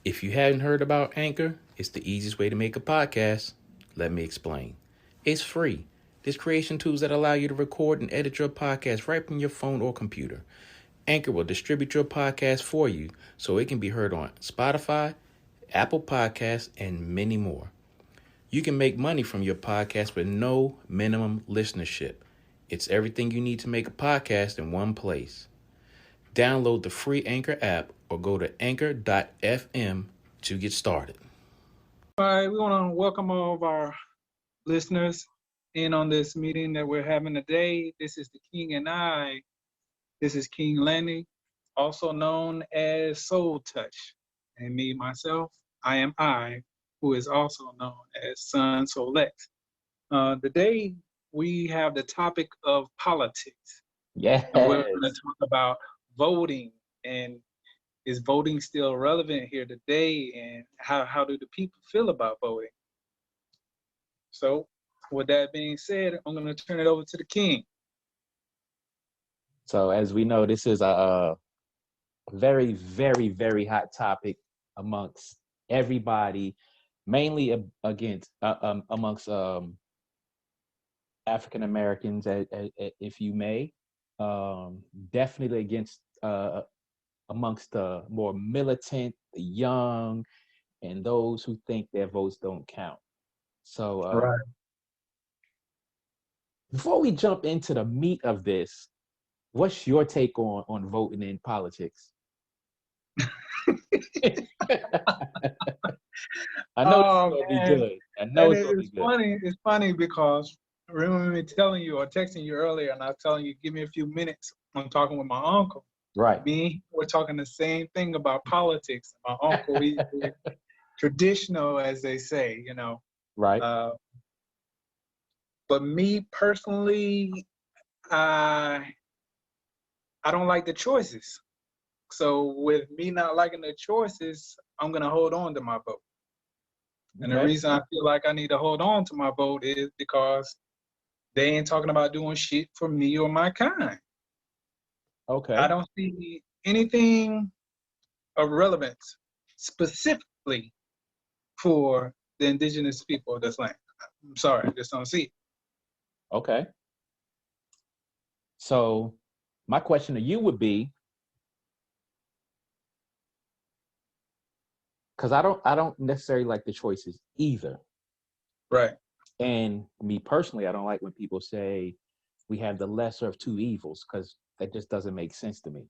If you hadn't heard about Anchor, it's the easiest way to make a podcast. Let me explain. It's free. There's creation tools that allow you to record and edit your podcast right from your phone or computer. Anchor will distribute your podcast for you so it can be heard on Spotify, Apple Podcasts, and many more. You can make money from your podcast with no minimum listenership. It's everything you need to make a podcast in one place. Download the free Anchor app or go to anchor.fm to get started. All right, we want to welcome all of our listeners in on this meeting that we're having today. This is the King and I. This is King Lenny, also known as Soul Touch. And me, myself, I am I, who is also known as Son Solex. Today, we have the topic of politics. Yes. And we're going to talk about voting, and is voting still relevant here today, and how do the people feel about voting? So with that being said, I'm going to turn it over to the King. So as we know, this is a very, very, very hot topic amongst everybody, mainly amongst African Americans, if you may, definitely against amongst the more militant, the young, and those who think their votes don't count. So Right. Before we jump into the meat of this, what's your take on voting in politics? I know this is gonna be good. I know it's gonna be good. It's funny because I remember me telling you or texting you earlier, and I was telling you, give me a few minutes. I'm talking with my uncle. Right. We're talking the same thing about politics. My uncle, he's traditional, as they say, you know. Right. But me personally, I don't like the choices. So with me not liking the choices, I'm gonna hold on to my vote. And the reason I feel like I need to hold on to my vote is because they ain't talking about doing shit for me or my kind. Okay. I don't see anything of relevance specifically for the indigenous people of this land. I'm sorry, I just don't see it. Okay. So my question to you would be, because I don't necessarily like the choices either. Right. And me personally, I don't like when people say we have the lesser of two evils, because that just doesn't make sense to me.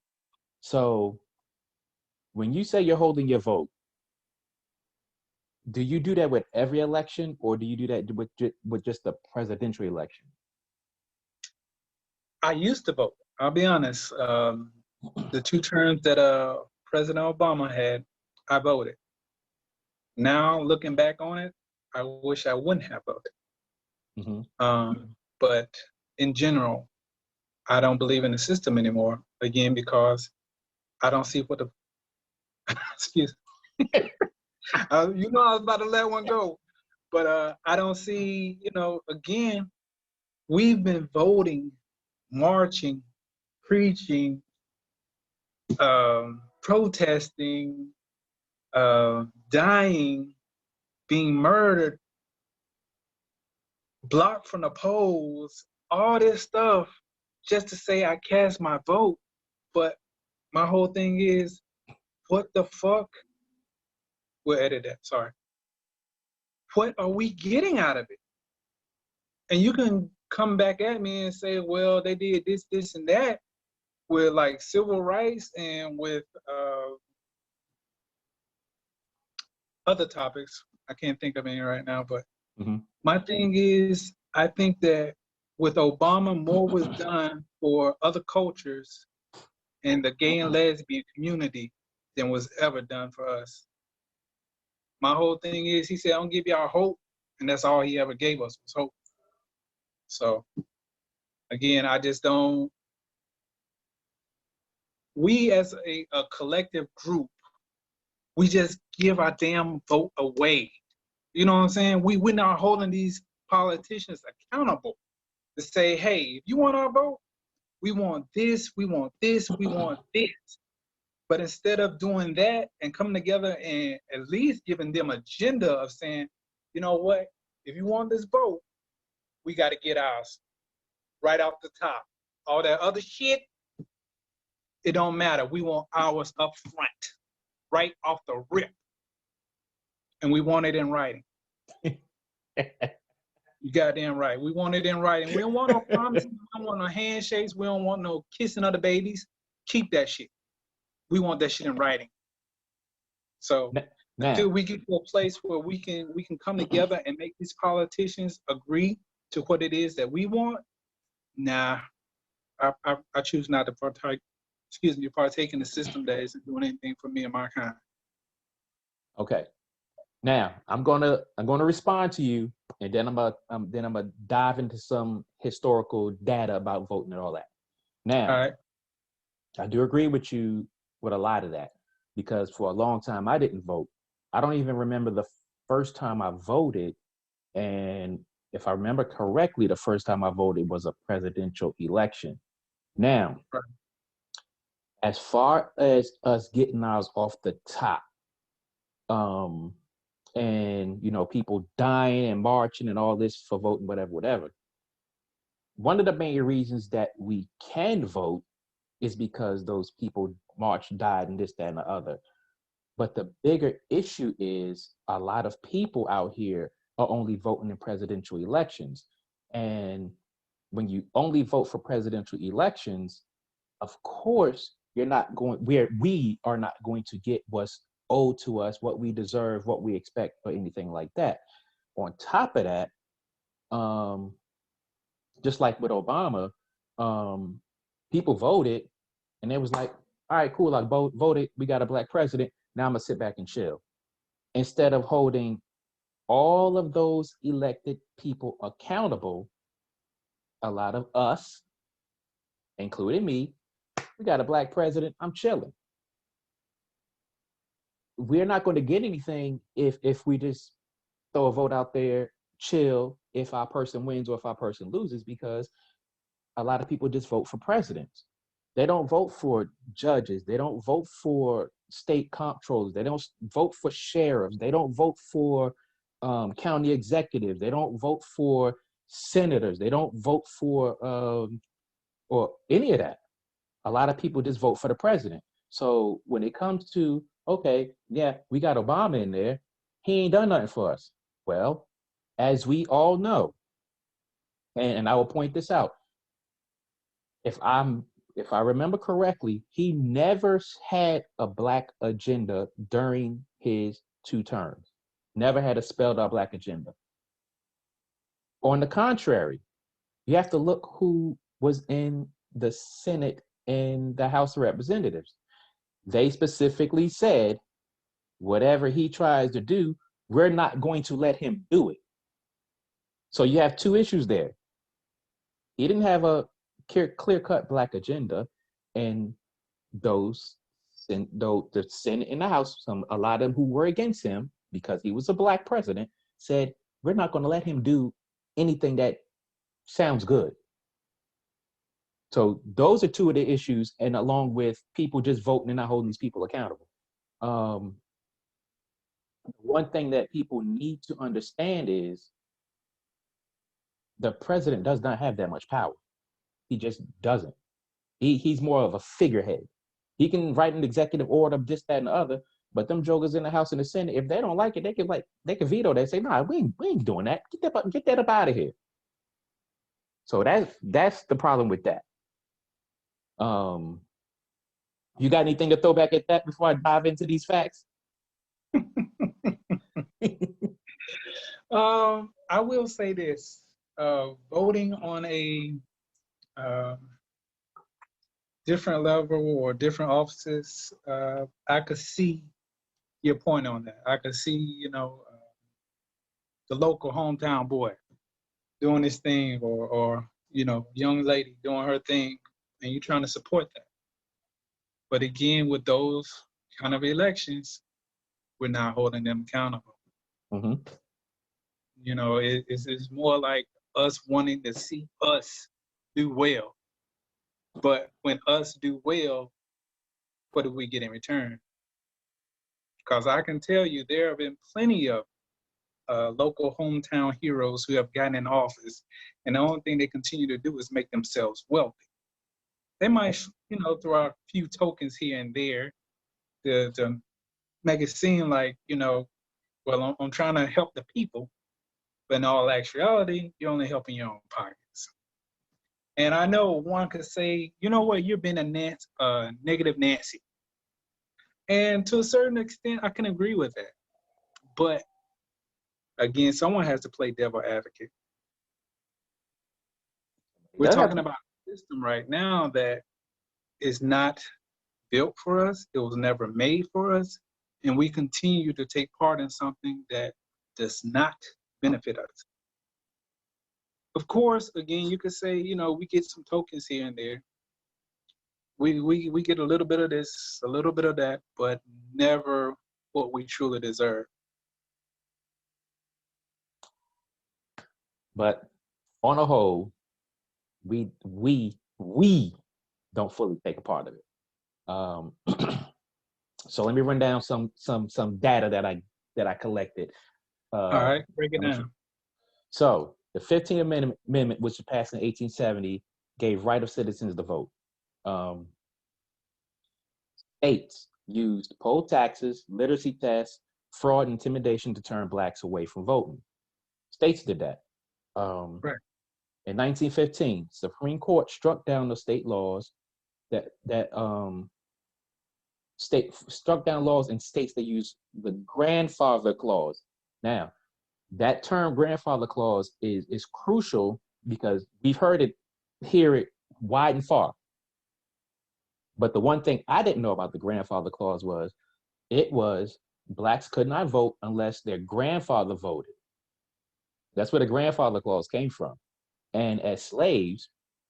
So when you say you're holding your vote, do you do that with every election, or do you do that with just the presidential election? I used to vote. I'll be honest. The 2 terms that President Obama had, I voted. Now, looking back on it, I wish I wouldn't have voted. Mm-hmm. But in general, I don't believe in the system anymore. Again, because I don't see what the excuse me. You know, I was about to let one go, but I don't see. You know, again, we've been voting, marching, preaching, protesting, dying, being murdered, blocked from the polls, all this stuff just to say I cast my vote. But my whole thing is, what the fuck? We'll edit that, sorry. What are we getting out of it? And you can come back at me and say, well, they did this, this, and that with like civil rights and with other topics. I can't think of any right now, but my thing is, I think that with Obama, more was done for other cultures and the gay and lesbian community than was ever done for us. My whole thing is, he said, "I'm gonna give y'all hope," and that's all he ever gave us was hope. So, again, I just don't. We as a collective group, we just give our damn vote away. You know what I'm saying? We're not holding these politicians accountable to say, hey, if you want our vote, we want this, we want this, we want this. But instead of doing that and coming together and at least giving them agenda of saying, you know what, if you want this vote, we got to get ours right off the top. All that other shit, it don't matter. We want ours up front, right off the rip. And we want it in writing. You goddamn right. We want it in writing. We don't want no promises. We don't want no handshakes. We don't want no kissing of the babies. Keep that shit. We want that shit in writing. So until we get to a place where we can come together and make these politicians agree to what it is that we want, nah, I choose not to partake in the system that isn't doing anything for me and my kind. Okay. Now I'm gonna respond to you, and then I'm gonna dive into some historical data about voting and all that. Now, all right. I do agree with you with a lot of that, because for a long time I didn't vote. I don't even remember the first time I voted, and if I remember correctly, the first time I voted was a presidential election. Now, right. As far as us getting ours off the top, and people dying and marching and all this for voting, whatever. One of the main reasons that we can vote is because those people marched, died, and this, that, and the other. But the bigger issue is a lot of people out here are only voting in presidential elections. And when you only vote for presidential elections, of course, we are not going to get what's owed to us, what we deserve, what we expect, or anything like that. On top of that, just like with Obama, people voted and it was like, all right, cool, I voted, we got a black president, now I'm gonna sit back and chill. Instead of holding all of those elected people accountable, a lot of us, including me, we got a black president, I'm chilling. We're not going to get anything if we just throw a vote out there, chill, if our person wins or if our person loses, because a lot of people just vote for presidents. They don't vote for judges. They don't vote for state comptrollers. They don't vote for sheriffs. They don't vote for county executives. They don't vote for senators. They don't vote for or any of that. A lot of people just vote for the president. So when it comes to, okay, yeah, we got Obama in there, he ain't done nothing for us. Well, as we all know, and I will point this out, if I remember correctly, he never had a black agenda during his 2 terms. Never had a spelled out black agenda. On the contrary, you have to look who was in the Senate and the House of Representatives. They specifically said, whatever he tries to do, we're not going to let him do it. So you have 2 issues there. He didn't have a clear-cut black agenda, and the Senate and the House, a lot of them who were against him because he was a black president, said, we're not going to let him do anything that sounds good. So those are 2 of the issues, and along with people just voting and not holding these people accountable. One thing that people need to understand is the president does not have that much power. He just doesn't. He's more of a figurehead. He can write an executive order, this, that, and the other, but them jokers in the House and the Senate, if they don't like it, they can veto that and say, nah, we ain't doing that. Get that up out of here. So that's the problem with that. You got anything to throw back at that before I dive into these facts? I will say this: voting on a different level or different offices, I could see your point on that. I could see, the local hometown boy doing his thing, or young lady doing her thing, and you're trying to support that. But again, with those kind of elections, we're not holding them accountable. Mm-hmm. It's more like us wanting to see us do well. But when us do well, what do we get in return? Because I can tell you there have been plenty of local hometown heroes who have gotten in office, and the only thing they continue to do is make themselves wealthy. They might, throw out a few tokens here and there to make it seem like, well, I'm trying to help the people, but in all actuality, you're only helping your own pockets. And I know one could say, you know what, you've been a negative Nancy. And to a certain extent, I can agree with that. But again, someone has to play devil advocate. We're talking about a system right now that is not built for us. It was never made for us. And we continue to take part in something that does not benefit us. Of course, again, you could say, we get some tokens here and there. We get a little bit of this, a little bit of that, but never what we truly deserve. But on a whole, we don't fully take a part of it. So let me run down some data that I collected. All right, break it down. So the 15th Amendment, which was passed in 1870, gave right of citizens to vote. States used poll taxes, literacy tests, fraud, and intimidation to turn blacks away from voting. States did that. Right. In 1915, Supreme Court struck down the state laws struck down laws in states that use the grandfather clause. Now, that term grandfather clause is crucial because we've hear it wide and far. But the one thing I didn't know about the grandfather clause was blacks could not vote unless their grandfather voted. That's where the grandfather clause came from. And as slaves,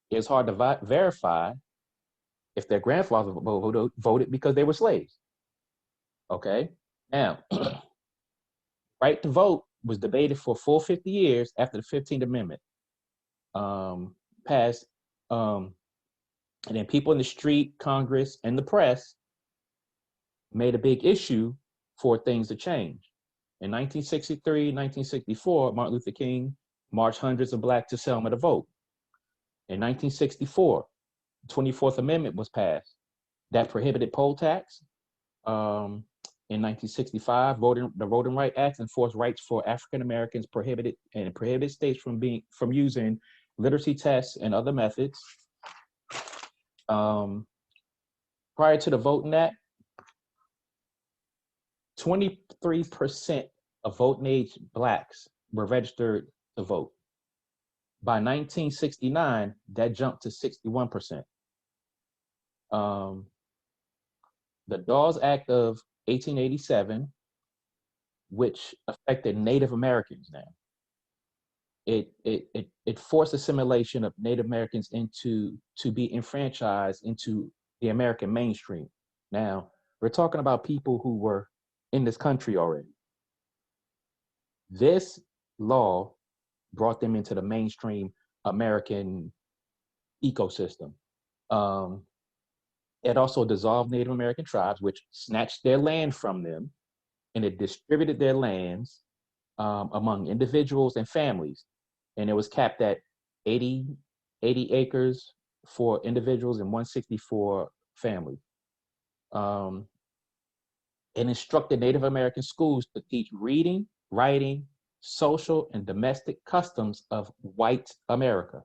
it's hard to verify if their grandfather voted because they were slaves. Okay? Now, right to vote was debated for a full 50 years after the 15th Amendment passed. And then people in the street, Congress, and the press made a big issue for things to change. In 1963, 1964, Martin Luther King marched hundreds of blacks to Selma to vote. In 1964, the 24th Amendment was passed that prohibited poll tax. In 1965, the Voting Rights Act enforced rights for African Americans, prohibited states from using literacy tests and other methods. Prior to the Voting Act, 23% of voting age blacks were registered to vote. By 1969, that jumped to 61%. The Dawes Act of 1887, which affected Native Americans now, it forced assimilation of Native Americans to be enfranchised into the American mainstream. Now, we're talking about people who were in this country already. This law brought them into the mainstream American ecosystem. It also dissolved Native American tribes, which snatched their land from them, and it distributed their lands among individuals and families. And it was capped at 80 acres for individuals and 160 for families. It instructed Native American schools to teach reading, writing, social, and domestic customs of white America.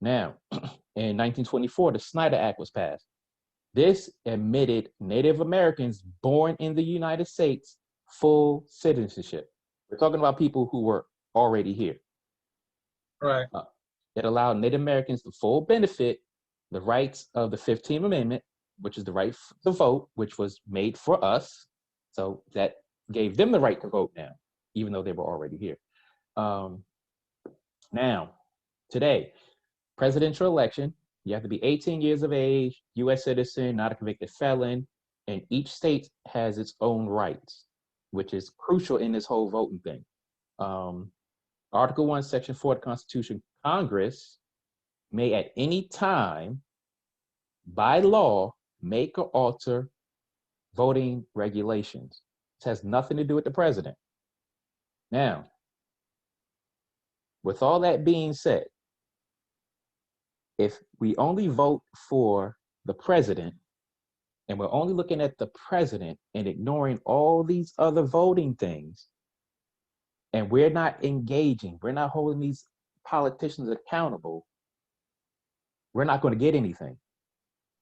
Now, in 1924, the Snyder Act was passed. This admitted Native Americans born in the United States full citizenship. We're talking about people who were already here. Right. It allowed Native Americans to full benefit the rights of the 15th Amendment, which is the right to vote, which was made for us. So that gave them the right to vote now, even though they were already here. Now, today, presidential election, you have to be 18 years of age, U.S. citizen, not a convicted felon, and each state has its own rights, which is crucial in this whole voting thing. Article 1, Section 4 of the Constitution, Congress may at any time, by law, make or alter voting regulations. This has nothing to do with the president. Now, with all that being said, if we only vote for the president and we're only looking at the president and ignoring all these other voting things, and we're not engaging, we're not holding these politicians accountable, we're not going to get anything.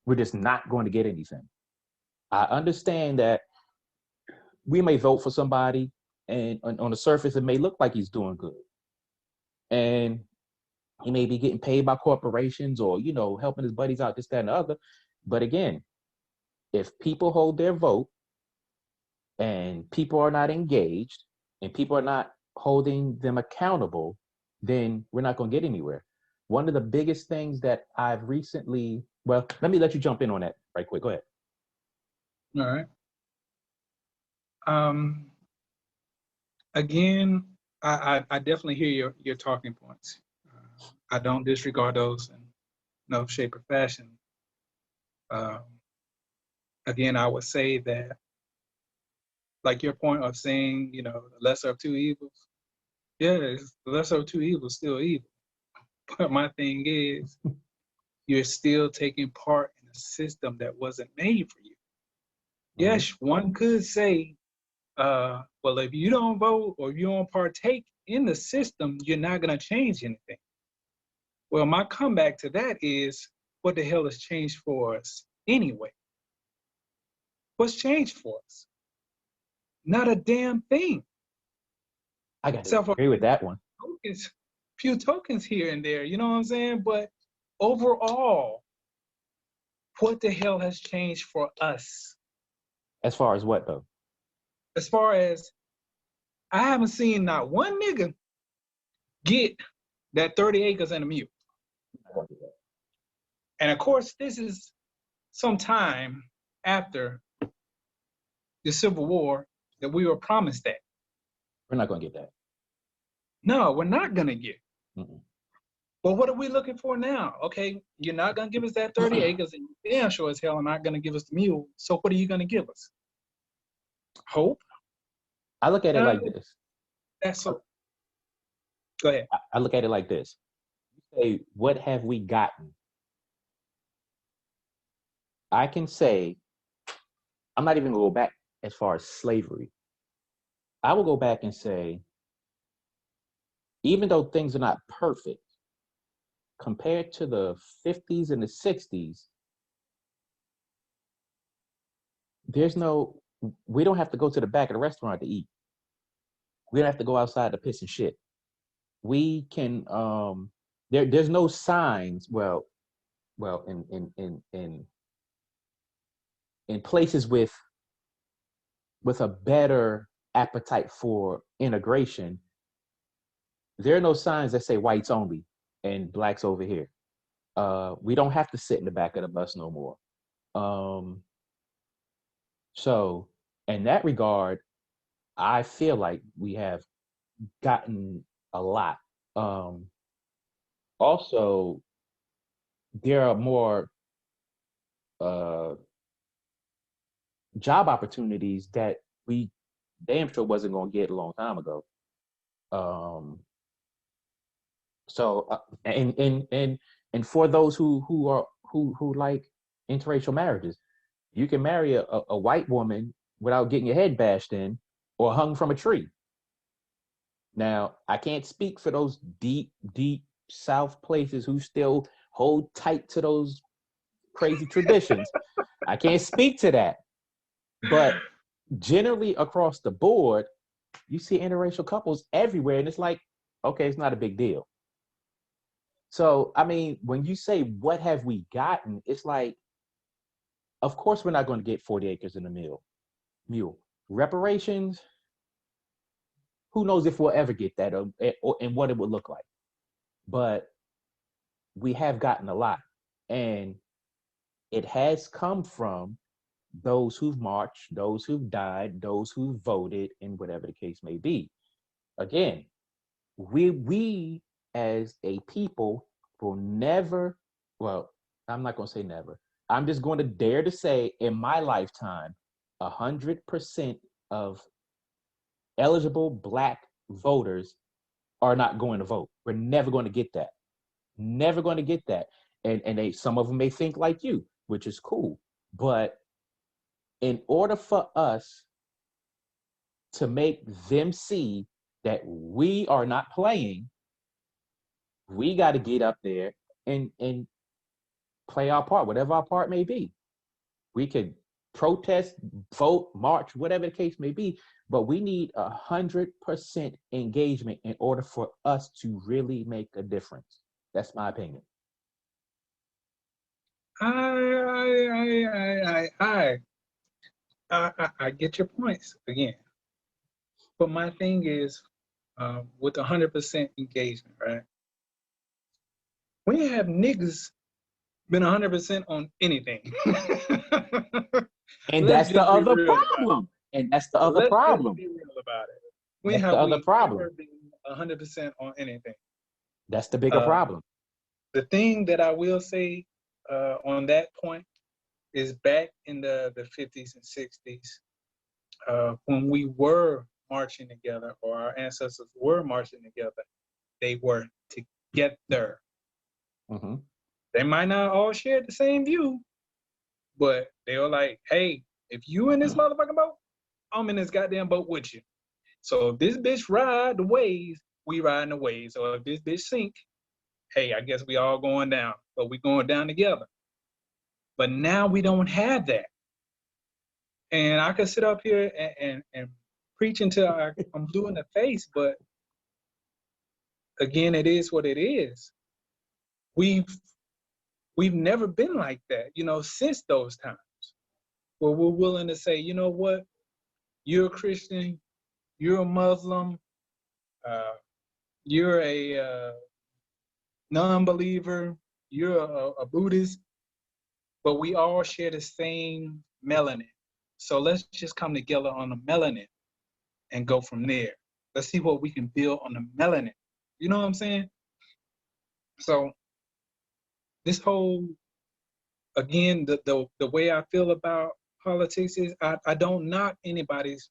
We're just not going to get anything. I understand that we may vote for somebody and on the surface it may look like he's doing good. And he may be getting paid by corporations or, helping his buddies out, this, that, and the other. But again, if people hold their vote and people are not engaged and people are not holding them accountable, then we're not going to get anywhere. One of the biggest things that I've recently, well, let me let you jump in on that right quick. Go ahead. All right. Again, I definitely hear your talking points. I don't disregard those in no shape or fashion. Again, I would say that, like your point of saying, the lesser of two evils. Yeah, the lesser of two evils still evil. But my thing is, you're still taking part in a system that wasn't made for you. Yes, one could say, well, if you don't vote or you don't partake in the system, you're not going to change anything. Well, my comeback to that is, what the hell has changed for us anyway? What's changed for us? Not a damn thing. I got to agree with that one. Few tokens here and there, you know what I'm saying? But overall, what the hell has changed for us? As far as what, though? As far as, I haven't seen not one nigga get that 30 acres and a mule. And of course, this is some time after the Civil War that we were promised that. We're not going to get that. No, we're not going to get. Mm-mm. But what are we looking for now? Okay, you're not going to give us that 30 acres, and you damn sure as hell are not going to give us the mule. So what are you going to give us? Hope? I look at it like this. That's so. Go ahead. I look at it like this. You say, what have we gotten? I can say, I'm not even going to go back as far as slavery. I will go back and say, even though things are not perfect, compared to the 50s and the 60s, we don't have to go to the back of the restaurant to eat. We don't have to go outside to piss and shit. We can, there's no signs, well, in places with a better appetite for integration, there are no signs that say whites only and blacks over here. We don't have to sit in the back of the bus no more. So in that regard, I feel like we have gotten a lot. Also, there are more job opportunities that we damn sure wasn't going to get a long time ago. And for those who like interracial marriages, you can marry a white woman without getting your head bashed in or hung from a tree. Now, I can't speak for those deep South places who still hold tight to those crazy traditions. I can't speak to that. But generally across the board, you see interracial couples everywhere, and it's like, okay, it's not a big deal. So, I mean, when you say, what have we gotten? It's like, of course, we're not going to get 40 acres and a mule. Reparations, who knows if we'll ever get that or and what it would look like. But we have gotten a lot. And it has come from those who've marched, those who've died, those who voted, and whatever the case may be. Again, we as a people will never, well, I'm not going to say never, I'm just going to dare to say, in my lifetime, 100% of eligible Black voters are not going to vote. We're never going to get that. Never going to get that. And some of them may think like you, which is cool. But in order for us to make them see that we are not playing, we got to get up there and play our part, whatever our part may be. We could protest, vote, march, whatever the case may be, but we need 100% engagement in order for us to really make a difference. That's my opinion. I get your points again, but my thing is with 100% engagement, right? When you have niggas been 100% on anything, and that's the other problem. And that's the other problem. Let's be real about it. When have we ever been 100% on anything? That's the bigger problem. The thing that I will say on that point is back in the 50s and 60s, when we were marching together, or our ancestors were marching together, they were together. Mm-hmm. They might not all share the same view, but they were like, hey, if you in this motherfucking boat, I'm in this goddamn boat with you. So if this bitch ride the waves, we riding the waves. So if this bitch sink, hey, I guess we all going down, but we going down together. But now we don't have that. And I could sit up here and preach until I'm blue in the face, but again, it is what it is. We've never been like that, since those times, where we're willing to say, you know what, you're a Christian, you're a Muslim, you're a non-believer, you're a Buddhist, but we all share the same melanin. So let's just come together on the melanin and go from there. Let's see what we can build on the melanin. You know what I'm saying? So this whole, again, the way I feel about politics is I don't knock anybody's,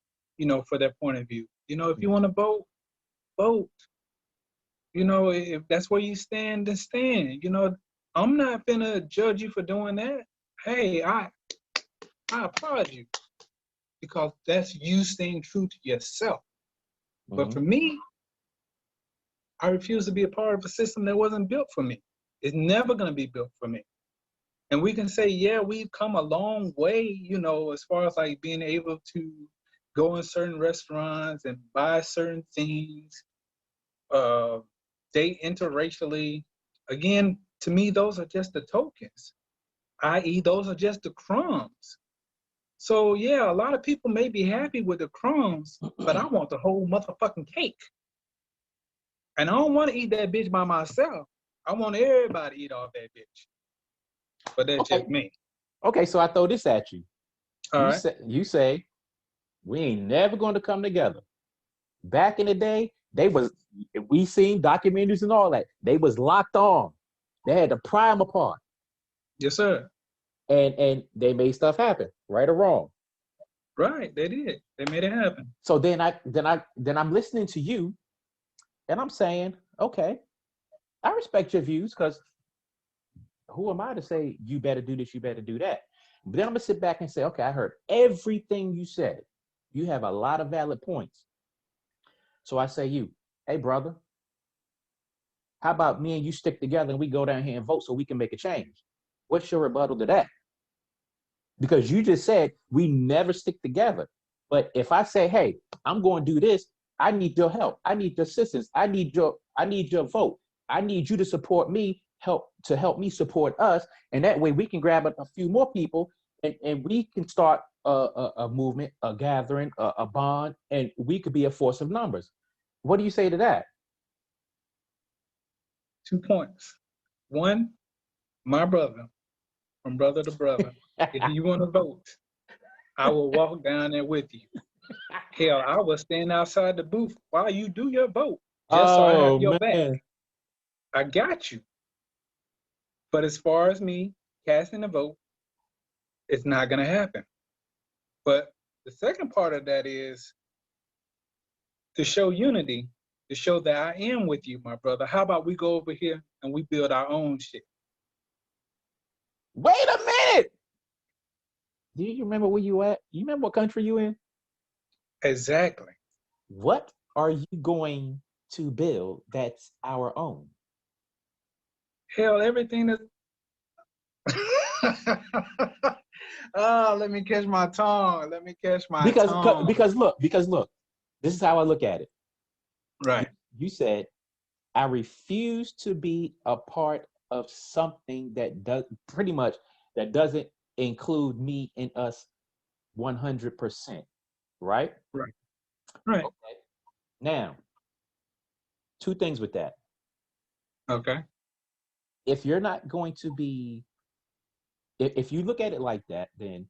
for their point of view. If you want to vote, vote. If that's where you stand, then stand. I'm not gonna judge you for doing that. Hey, I applaud you, because that's you staying true to yourself. Mm-hmm. But for me, I refuse to be a part of a system that wasn't built for me. It's never going to be built for me. And we can say, yeah, we've come a long way, as far as like being able to go in certain restaurants and buy certain things, date interracially. Again, to me, those are just the tokens, i.e. those are just the crumbs. So yeah, a lot of people may be happy with the crumbs, but I want the whole motherfucking cake. And I don't want to eat that bitch by myself. I want everybody to eat off that bitch. But that's just me. Okay, so I throw this at you. All right. You say, we ain't never going to come together. Back in the day, we seen documentaries and all that. They was locked on. They had to pry them apart. Yes, sir. And they made stuff happen, right or wrong. Right, they did. They made it happen. So then I'm listening to you, and I'm saying, okay, I respect your views, because who am I to say you better do this, you better do that? But then I'm gonna sit back and say, okay, I heard everything you said. You have a lot of valid points. So I say, hey brother, how about me and you stick together and we go down here and vote so we can make a change? What's your rebuttal to that? Because you just said we never stick together. But if I say, hey, I'm going to do this, I need your help. I need your assistance. I need your vote. I need you to support me, help me support us. And that way we can grab a few more people and we can start a movement, a gathering, a bond, and we could be a force of numbers. What do you say to that? 2 points. One, my brother, from brother to brother, if you want to vote, I will walk down there with you. Hell, I will stand outside the booth while you do your vote, just so I have your back. I got you. But as far as me casting a vote, It's not going to happen. But the second part of that is to show unity, to show that I am with you, my brother. How about we go over here and we build our own shit? Wait a minute. Do you remember where you at? You remember what country you in? Exactly. What are you going to build that's our own? Hell, everything that. Oh, let me catch my tongue. Let me catch my tongue. Because look, this is how I look at it. Right. You said, I refuse to be a part of something that doesn't include me and us 100%. Right? Right. Right. Okay. Now, two things with that. Okay. If you're not going to be, if you look at it like that, then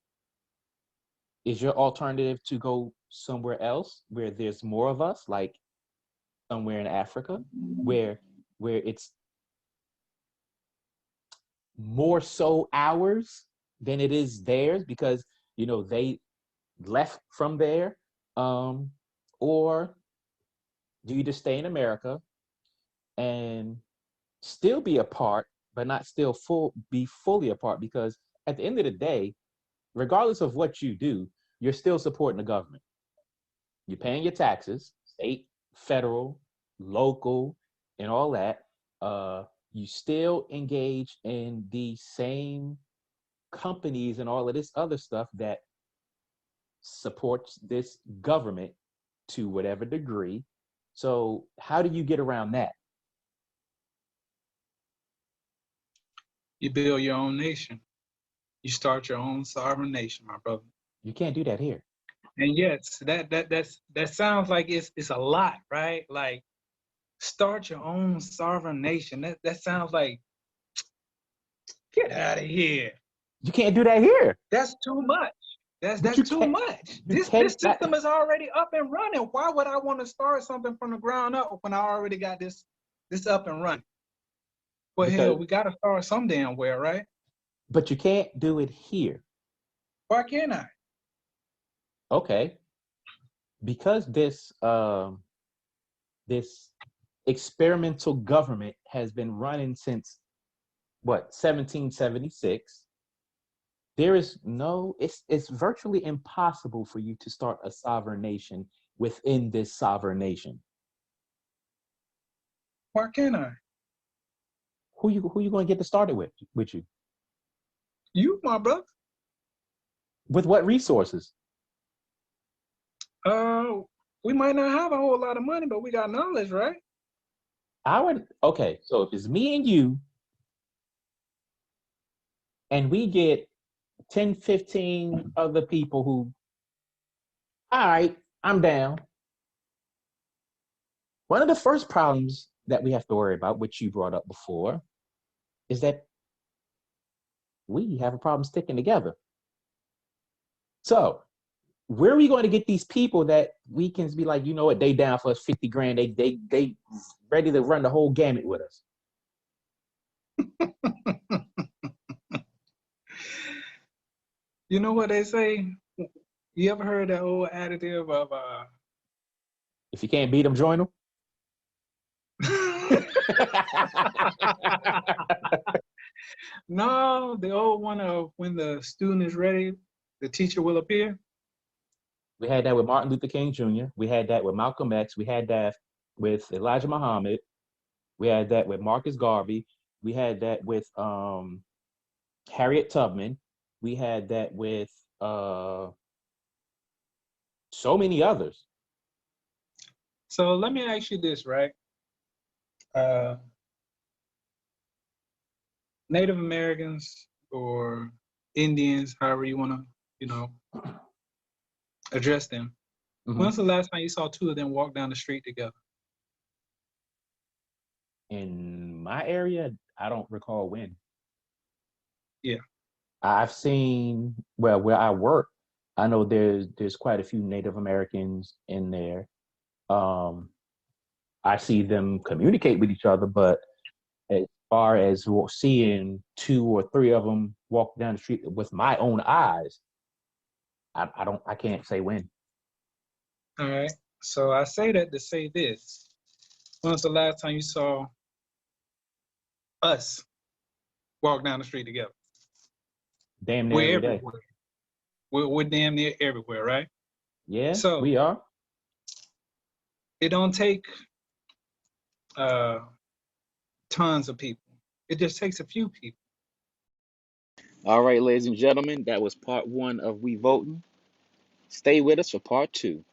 is your alternative to go somewhere else where there's more of us, like somewhere in Africa, where it's more so ours than it is theirs because they left from there, or do you just stay in America and still be a part but not still be fully a part? Because at the end of the day, regardless of what you do, you're still supporting the government. You're paying your taxes, state, federal, local, and all that. You still engage in the same companies and all of this other stuff that supports this government to whatever degree. So how do you get around that? You build your own nation. You start your own sovereign nation, my brother. You can't do that here. And yes, that sounds like it's a lot, right? Like start your own sovereign nation. That sounds like get out of here. You can't do that here. That's too much. That's too much. This system is already up and running. Why would I want to start something from the ground up when I already got this up and running? Well, hell, we got to start some damn where, right? But you can't do it here. Why can't I? Okay. Because this experimental government has been running since 1776. There is it's virtually impossible for you to start a sovereign nation within this sovereign nation. Why can't I? Who you going to get to start it with you? You, my brother. With what resources? We might not have a whole lot of money, but we got knowledge, right? Okay, so if it's me and you, and we get 10, 15 other people who, all right, I'm down. One of the first problems that we have to worry about, which you brought up before, is that we have a problem sticking together. So where are we going to get these people that we can be like, you know what, they down for us 50 grand. They ready to run the whole gamut with us. You know what they say? You ever heard that old additive of if you can't beat them, join them? No, the old one of when the student is ready, the teacher will appear. We had that with Martin Luther King Jr. We had that with Malcolm X. We had that with Elijah Muhammad. We had that with Marcus Garvey. We had that with Harriet Tubman. We had that with so many others. So let me ask you this, right? Native Americans or Indians, however you want to, address them. Mm-hmm. When's the last time you saw two of them walk down the street together? In my area, I don't recall when. Yeah. I've seen, well, where I work, I know there's quite a few Native Americans in there. I see them communicate with each other, but far as seeing 2 or 3 of them walk down the street with my own eyes, I can't say when. All right. So I say that to say this. When was the last time you saw us walk down the street together? Damn near We're every day. everywhere. We're damn near everywhere, right? Yeah, So we are. it don't take tons of people. It just takes a few people. All right, ladies and gentlemen, that was part 1 of We Voting. Stay with us for part 2.